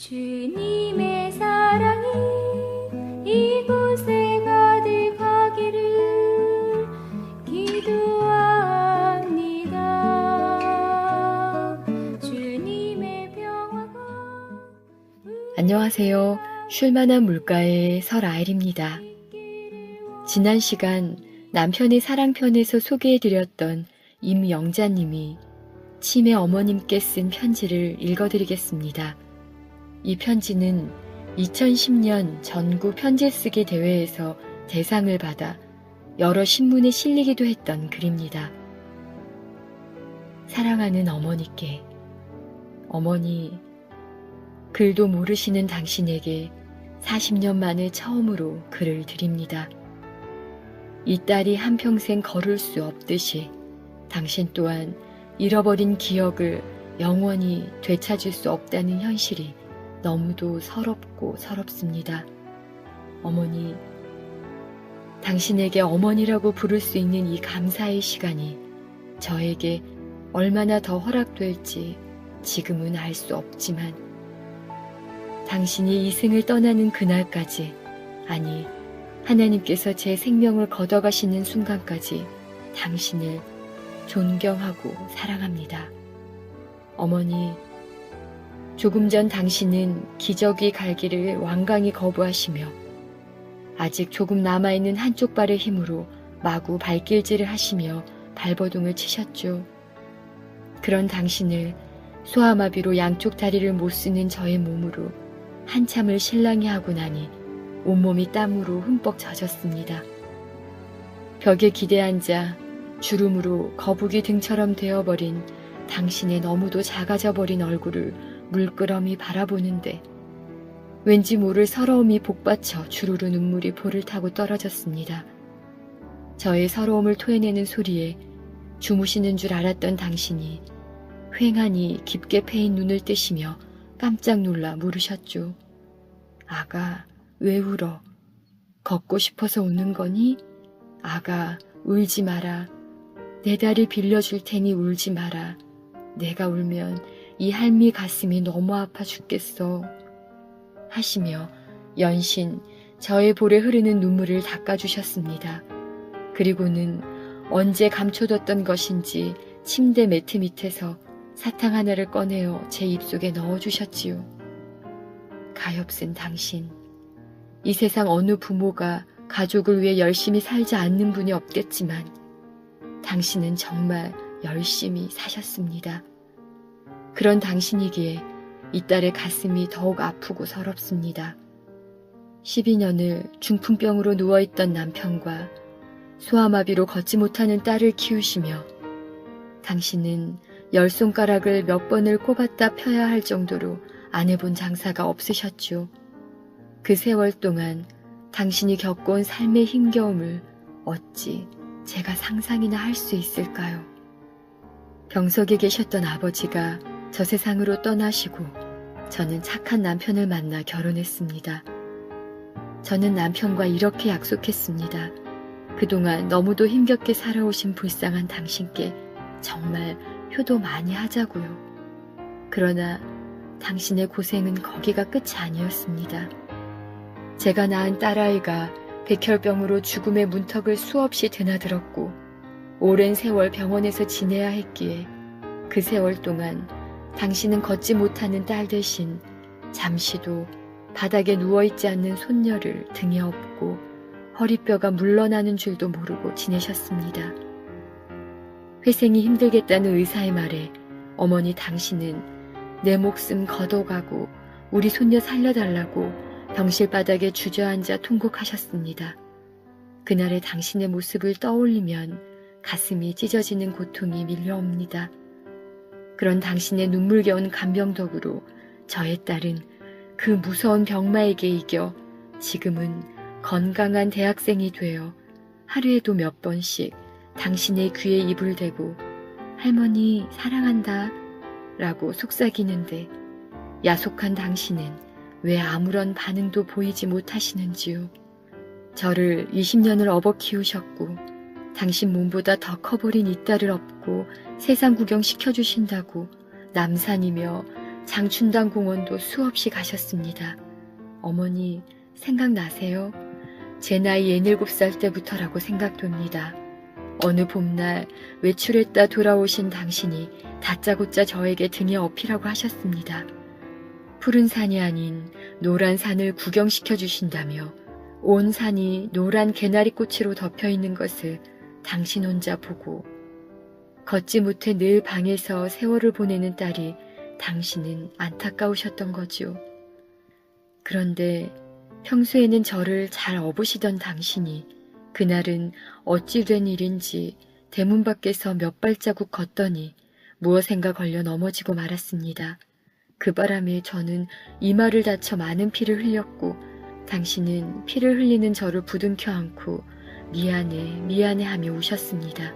주님의 사랑이 이곳에 가득하기를 기도합니다. 주님의 평화가 안녕하세요. 쉴만한 물가의 설아일입니다. 지난 시간 남편의 사랑편에서 소개해드렸던 임영자님이 치매 어머님께 쓴 편지를 읽어드리겠습니다. 이 편지는 2010년 전국 편지쓰기 대회에서 대상을 받아 여러 신문에 실리기도 했던 글입니다. 사랑하는 어머니께, 어머니, 글도 모르시는 당신에게 40년 만에 처음으로 글을 드립니다. 이 딸이 한평생 걸을 수 없듯이 당신 또한 잃어버린 기억을 영원히 되찾을 수 없다는 현실이 너무도 서럽고 서럽습니다. 어머니, 당신에게 어머니라고 부를 수 있는 이 감사의 시간이 저에게 얼마나 더 허락될지 지금은 알 수 없지만 당신이 이승을 떠나는 그날까지, 아니 하나님께서 제 생명을 걷어가시는 순간까지 당신을 존경하고 사랑합니다. 어머니, 조금 전 당신은 기저귀 갈기를 완강히 거부하시며 아직 조금 남아있는 한쪽 발의 힘으로 마구 발길질을 하시며 발버둥을 치셨죠. 그런 당신을 소아마비로 양쪽 다리를 못 쓰는 저의 몸으로 한참을 실랑이 하고 나니 온몸이 땀으로 흠뻑 젖었습니다. 벽에 기대앉아 주름으로 거북이 등처럼 되어버린 당신의 너무도 작아져 버린 얼굴을 물끄러미 바라보는데 왠지 모를 서러움이 복받쳐 주르르 눈물이 볼을 타고 떨어졌습니다. 저의 서러움을 토해내는 소리에 주무시는 줄 알았던 당신이 휑하니 깊게 패인 눈을 뜨시며 깜짝 놀라 물으셨죠. 아가, 왜 울어? 걷고 싶어서 우는 거니? 아가, 울지 마라. 내 다리 빌려줄 테니 울지 마라. 내가 울면 이 할미 가슴이 너무 아파 죽겠어. 하시며 연신 저의 볼에 흐르는 눈물을 닦아주셨습니다. 그리고는 언제 감춰뒀던 것인지 침대 매트 밑에서 사탕 하나를 꺼내어 제 입속에 넣어주셨지요. 가엾은 당신, 이 세상 어느 부모가 가족을 위해 열심히 살지 않는 분이 없겠지만 당신은 정말 열심히 사셨습니다. 그런 당신이기에 이 딸의 가슴이 더욱 아프고 서럽습니다. 12년을 중풍병으로 누워있던 남편과 소아마비로 걷지 못하는 딸을 키우시며 당신은 10손가락을 몇 번을 꼽았다 펴야 할 정도로 안 해본 장사가 없으셨죠. 그 세월 동안 당신이 겪어온 삶의 힘겨움을 어찌 제가 상상이나 할 수 있을까요? 병석에 계셨던 아버지가 저 세상으로 떠나시고 저는 착한 남편을 만나 결혼했습니다. 저는 남편과 이렇게 약속했습니다. 그동안 너무도 힘겹게 살아오신 불쌍한 당신께 정말 효도 많이 하자고요. 그러나 당신의 고생은 거기가 끝이 아니었습니다. 제가 낳은 딸아이가 백혈병으로 죽음의 문턱을 수없이 드나들었고 오랜 세월 병원에서 지내야 했기에 그 세월 동안 당신은 걷지 못하는 딸 대신 잠시도 바닥에 누워있지 않는 손녀를 등에 업고 허리뼈가 물러나는 줄도 모르고 지내셨습니다. 회생이 힘들겠다는 의사의 말에 어머니 당신은 내 목숨 걷어가고 우리 손녀 살려달라고 병실 바닥에 주저앉아 통곡하셨습니다. 그날의 당신의 모습을 떠올리면 가슴이 찢어지는 고통이 밀려옵니다. 그런 당신의 눈물겨운 간병덕으로 저의 딸은 그 무서운 병마에게 이겨 지금은 건강한 대학생이 되어 하루에도 몇 번씩 당신의 귀에 입을 대고 할머니 사랑한다 라고 속삭이는데 야속한 당신은 왜 아무런 반응도 보이지 못하시는지요. 저를 20년을 업어 키우셨고 당신 몸보다 더 커버린 이 딸을 업고 세상 구경 시켜주신다고 남산이며 장춘당 공원도 수없이 가셨습니다. 어머니, 생각나세요? 제 나이 17살 때부터라고 생각됩니다. 어느 봄날 외출했다 돌아오신 당신이 다짜고짜 저에게 등에 업히라고 하셨습니다. 푸른 산이 아닌 노란 산을 구경시켜 주신다며 온 산이 노란 개나리꽃으로 덮여 있는 것을 당신 혼자 보고 걷지 못해 늘 방에서 세월을 보내는 딸이 당신은 안타까우셨던 거죠. 그런데 평소에는 저를 잘 업으시던 당신이 그날은 어찌 된 일인지 대문 밖에서 몇 발자국 걷더니 무엇인가 걸려 넘어지고 말았습니다. 그 바람에 저는 이마를 다쳐 많은 피를 흘렸고 당신은 피를 흘리는 저를 부둥켜 안고 미안해, 미안해 하며 우셨습니다.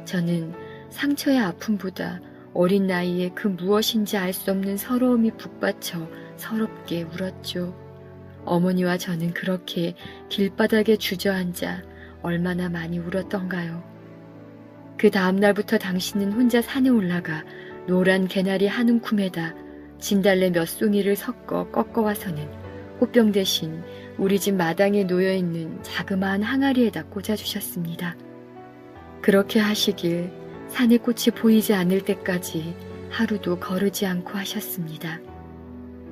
저는 상처의 아픔보다 어린 나이에 그 무엇인지 알 수 없는 서러움이 북받쳐 서럽게 울었죠. 어머니와 저는 그렇게 길바닥에 주저앉아 얼마나 많이 울었던가요. 그 다음 날부터 당신은 혼자 산에 올라가 노란 개나리 한 움큼에다 진달래 몇 송이를 섞어 꺾어와서는 꽃병 대신 우리 집 마당에 놓여있는 자그마한 항아리에다 꽂아주셨습니다. 그렇게 하시길 산의 꽃이 보이지 않을 때까지 하루도 거르지 않고 하셨습니다.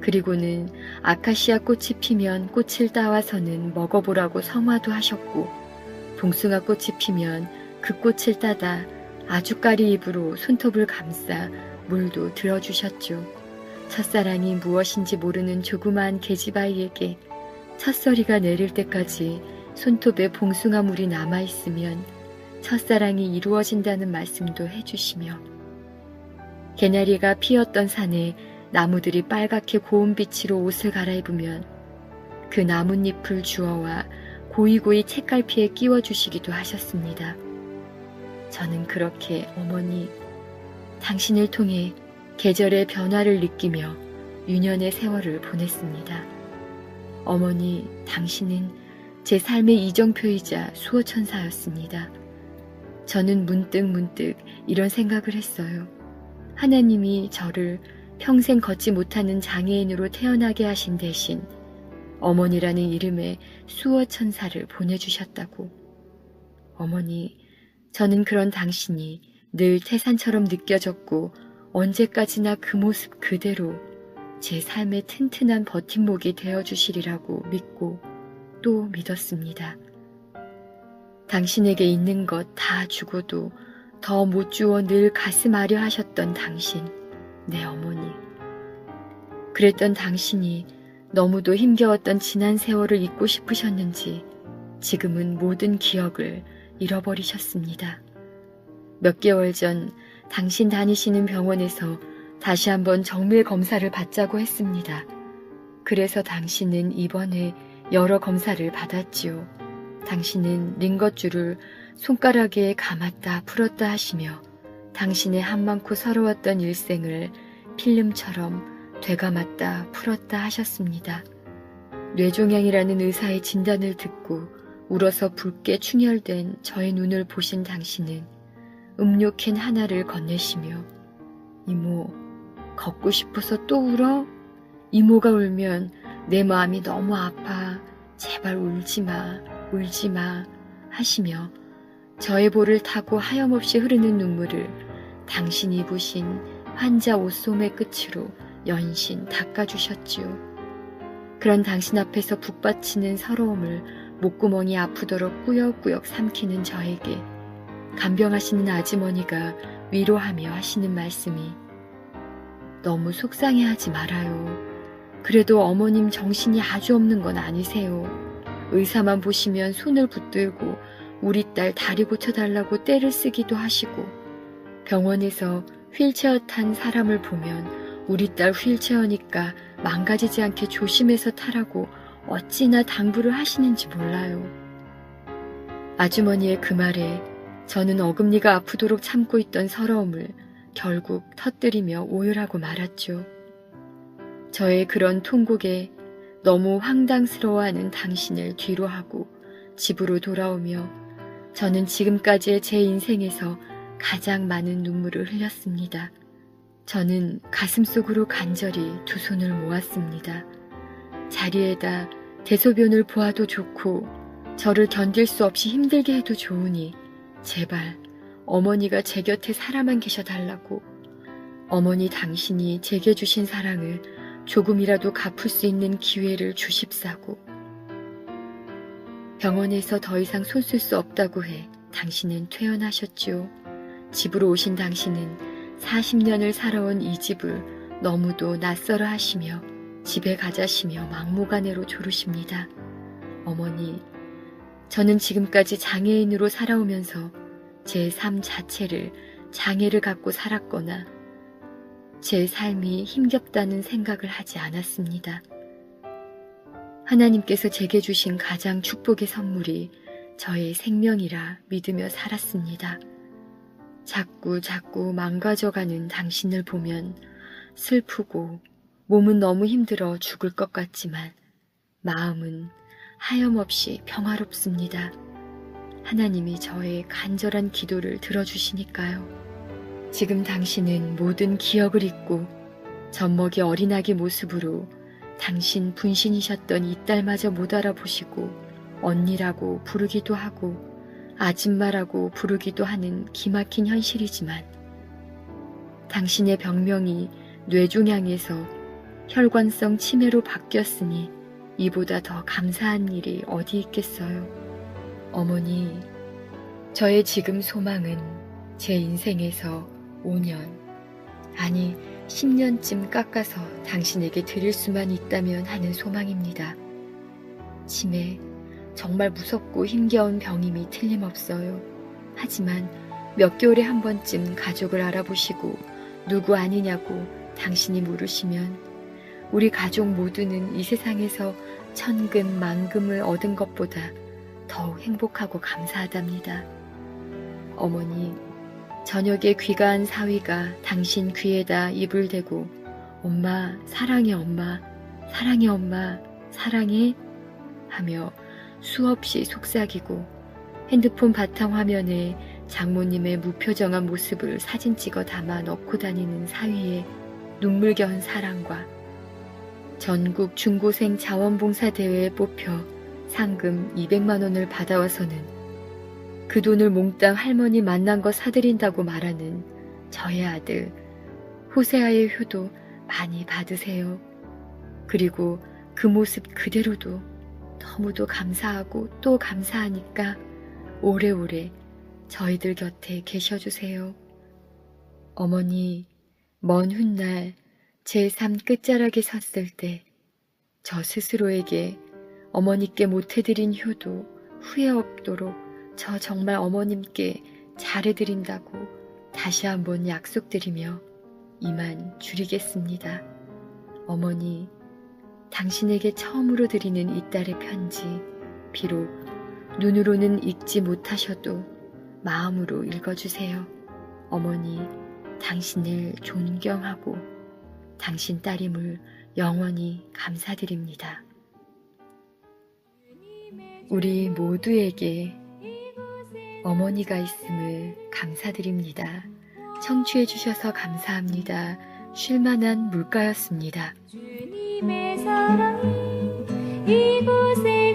그리고는 아카시아 꽃이 피면 꽃을 따와서는 먹어보라고 성화도 하셨고 봉숭아 꽃이 피면 그 꽃을 따다 아주까리 잎으로 손톱을 감싸 물도 들어주셨죠. 첫사랑이 무엇인지 모르는 조그마한 계집아이에게 첫소리가 내릴 때까지 손톱에 봉숭아 물이 남아있으면 첫사랑이 이루어진다는 말씀도 해주시며 개나리가 피었던 산에 나무들이 빨갛게 고운 빛으로 옷을 갈아입으면 그 나뭇잎을 주워와 고이고이 책갈피에 끼워주시기도 하셨습니다. 저는 그렇게 어머니, 당신을 통해 계절의 변화를 느끼며 유년의 세월을 보냈습니다. 어머니, 당신은 제 삶의 이정표이자 수호천사였습니다. 저는 문득 이런 생각을 했어요. 하나님이 저를 평생 걷지 못하는 장애인으로 태어나게 하신 대신 어머니라는 이름의 수호천사를 보내주셨다고. 어머니, 저는 그런 당신이 늘 태산처럼 느껴졌고 언제까지나 그 모습 그대로 제 삶의 튼튼한 버팀목이 되어주시리라고 믿고 또 믿었습니다. 당신에게 있는 것 다 주고도 더 못 주어 늘 가슴 아려 하셨던 당신, 내 어머니. 그랬던 당신이 너무도 힘겨웠던 지난 세월을 잊고 싶으셨는지 지금은 모든 기억을 잃어버리셨습니다. 몇 개월 전 당신 다니시는 병원에서 다시 한번 정밀 검사를 받자고 했습니다. 그래서 당신은 이번에 여러 검사를 받았지요. 당신은 링거줄을 손가락에 감았다 풀었다 하시며 당신의 한많고 서러웠던 일생을 필름처럼 되감았다 풀었다 하셨습니다. 뇌종양이라는 의사의 진단을 듣고 울어서 붉게 충혈된 저의 눈을 보신 당신은 음료캔 하나를 건네시며 이모, 걷고 싶어서 또 울어? 이모가 울면 내 마음이 너무 아파. 제발 울지 마 하시며 저의 볼을 타고 하염없이 흐르는 눈물을 당신이 입으신 환자 옷소매 끝으로 연신 닦아주셨지요. 그런 당신 앞에서 북받치는 서러움을 목구멍이 아프도록 꾸역꾸역 삼키는 저에게 간병하시는 아주머니가 위로하며 하시는 말씀이 너무 속상해하지 말아요. 그래도 어머님 정신이 아주 없는 건 아니세요. 의사만 보시면 손을 붙들고 우리 딸 다리 고쳐달라고 떼를 쓰기도 하시고 병원에서 휠체어 탄 사람을 보면 우리 딸 휠체어니까 망가지지 않게 조심해서 타라고 어찌나 당부를 하시는지 몰라요. 아주머니의 그 말에 저는 어금니가 아프도록 참고 있던 서러움을 결국 터뜨리며 오열하고 말았죠. 저의 그런 통곡에 너무 황당스러워하는 당신을 뒤로하고 집으로 돌아오며 저는 지금까지의 제 인생에서 가장 많은 눈물을 흘렸습니다. 저는 가슴속으로 간절히 두 손을 모았습니다. 자리에다 대소변을 보아도 좋고 저를 견딜 수 없이 힘들게 해도 좋으니 제발 어머니가 제 곁에 살아만 계셔달라고, 어머니 당신이 제게 주신 사랑을 조금이라도 갚을 수 있는 기회를 주십사고, 병원에서 더 이상 손 쓸 수 없다고 해 당신은 퇴원하셨죠. 집으로 오신 당신은 40년을 살아온 이 집을 너무도 낯설어 하시며 집에 가자시며 막무가내로 조르십니다. 어머니, 저는 지금까지 장애인으로 살아오면서 제 삶 자체를 장애를 갖고 살았거나 제 삶이 힘겹다는 생각을 하지 않았습니다. 하나님께서 제게 주신 가장 축복의 선물이 저의 생명이라 믿으며 살았습니다. 자꾸 망가져가는 당신을 보면 슬프고 몸은 너무 힘들어 죽을 것 같지만 마음은 하염없이 평화롭습니다. 하나님이 저의 간절한 기도를 들어주시니까요. 지금 당신은 모든 기억을 잊고 젖먹이 어린아기 모습으로 당신 분신이셨던 이 딸마저 못 알아보시고 언니라고 부르기도 하고 아줌마라고 부르기도 하는 기막힌 현실이지만, 당신의 병명이 뇌종양에서 혈관성 치매로 바뀌었으니 이보다 더 감사한 일이 어디 있겠어요. 어머니, 저의 지금 소망은 제 인생에서 5년, 아니 10년쯤 깎아서 당신에게 드릴 수만 있다면 하는 소망입니다. 치매, 정말 무섭고 힘겨운 병임이 틀림없어요. 하지만 몇 개월에 한 번쯤 가족을 알아보시고 누구 아니냐고 당신이 물으시면 우리 가족 모두는 이 세상에서 천금 만금을 얻은 것보다 더욱 행복하고 감사하답니다. 어머니, 저녁에 귀가한 사위가 당신 귀에다 입을 대고 엄마 사랑해, 엄마 사랑해, 엄마 사랑해 하며 수없이 속삭이고 핸드폰 바탕화면에 장모님의 무표정한 모습을 사진 찍어 담아 넣고 다니는 사위의 눈물겨운 사랑과 전국 중고생 자원봉사대회에 뽑혀 상금 200만 원을 받아와서는 그 돈을 몽땅 할머니 만난 거 사드린다고 말하는 저의 아들 호세아의 효도 많이 받으세요. 그리고 그 모습 그대로도 너무도 감사하고 또 감사하니까 오래오래 저희들 곁에 계셔주세요. 어머니, 먼 훗날 제 삶 끝자락에 섰을 때 저 스스로에게 어머니께 못해드린 효도 후회 없도록 저 정말 어머님께 잘해드린다고 다시 한번 약속드리며 이만 줄이겠습니다. 어머니, 당신에게 처음으로 드리는 이 딸의 편지, 비록 눈으로는 읽지 못하셔도 마음으로 읽어주세요. 어머니, 당신을 존경하고 당신 딸임을 영원히 감사드립니다. 우리 모두에게 어머니가 있음을 감사드립니다. 청취해 주셔서 감사합니다. 쉴만한 물가였습니다. 주님의 사랑이 이곳에